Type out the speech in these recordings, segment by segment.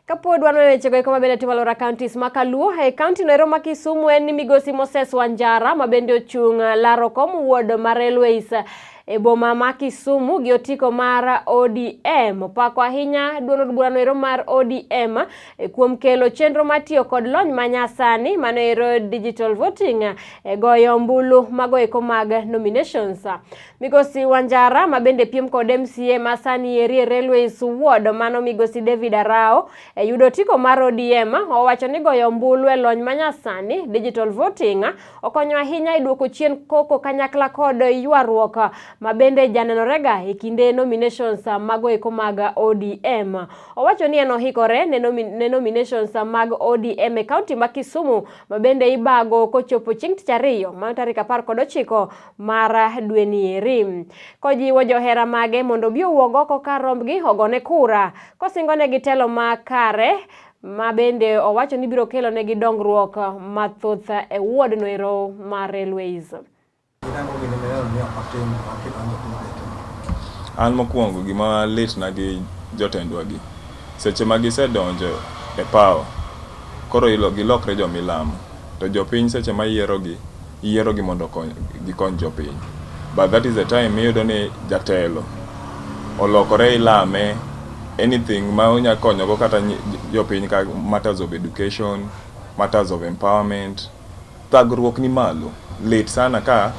Kapod wan weche go kama bende timalo counties makaluo e county noero ma Kisumu en migosi Moses Wanjara mabende ochung Laro kom ward mar Railways e boma ma Kisumu gi otiko mar ODM opako ahinya duond bura noero mar ODM kuom kelo chenro matiyo kod lony manyasani manoero digital voting goyo ombulu mago eko mag nominations. Migosi Wanjara mabende piem kod MCA masani eri Railways ward mano migosi David Arao yudo tiko mar ODM owacho ni goyo ombulu e lony manyasani digital voting okonyo ahinya e duoko chien koko kanyakla kod ywaruok mabende janenorega e kinde nominations mago eko mag ODM. Owacho ni eno hikore ne nominations mag ODM e county ma Kisumu mabende ibago kochopo chieng' tich ariyo ma tarik 19 mar dwe ni eri. Kojiwo johera mage mondo bi owuog oko kar rombgi ogone kura kosingone gi telo makare mabende owacho ni biro kelo negi dongruok mathoth e ward noero mar Railways. An mokwongo gima lit na gi jotendwa gi seche ma gisedonjo e power koro gilokre jo milamo to jopiny seche ma yiero gi mondo gikony jopiny, but that is the time miyudo ni jatelo olokore ilame anything ma onya konyogo kata jopiny ka matters of education, matters of empowerment, thagruok ni malo. Lit sana ka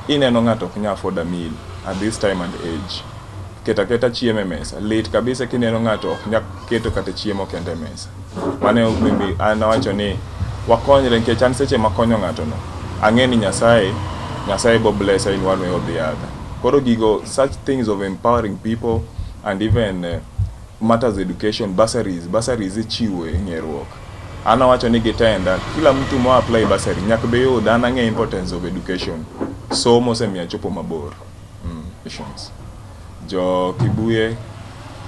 ineno ng'ato ok nya afford a meal at this time and age. Keta chiemo mesa. Lit kabisa kineno ng'ato ok nya keto kata chiemo kende mesa. Mane mimi anawacho ni wakonyre nikech an seche makonyo ng'ato no ang'e ni Nyasaye bo bless in one way or the other. Koro gigo such things of empowering people and even matters education, bursaries ichiwo e ng'eruok. Anawacho ni gitenda kila mtu mo apply bursary nyaka be yud an ang'e importance of education. Somo semia chopo mabor. Jo Kibuye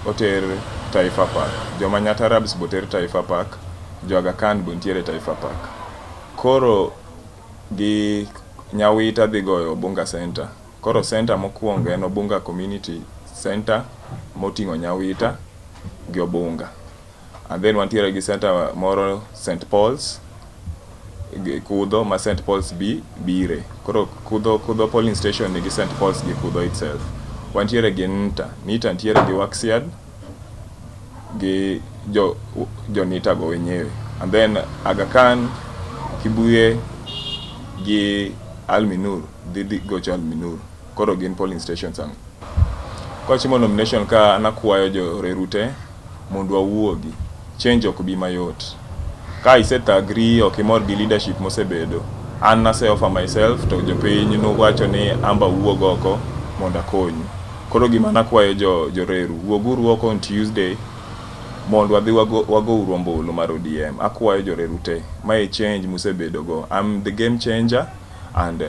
oter Taifa Park, jo Manyatarabs boter Taifa Park, jo Aga Khan bontiere Taifa Park. Koro gi Nyawita dhi goyo Obunga Center. Koro center mokwongo en Obunga Community Center moting'o Nyawita gi Obunga. And then wantiere gi center moro St. Paul's Kudho ma St. Paul's bire. Koro Kudho polling station nigi St. Paul's gi Kudho itself. Wantiere gi Nita ntiere gi Waxiad gi jo Nita go wenyewe. And then Aga Khan, Kibuye gi Alminur dhi gocho Alminur. Koro gin polling stations ang. Kochimo nomination ka anakwayo jo rerute mondo wawuogi. Change ok bi mayot. Ka agree ok imor gi leadership mosebedo. An nase offer myself to jopiny no wacho ni amba wuog oko mondo akony. Koro gima nakwayo jo reru wuoguru oko on Tuesday mondo wadhi wago uru ombulu mar ODM. Akwayo jo reru te. Mae change mosebedo go. I'm the game changer and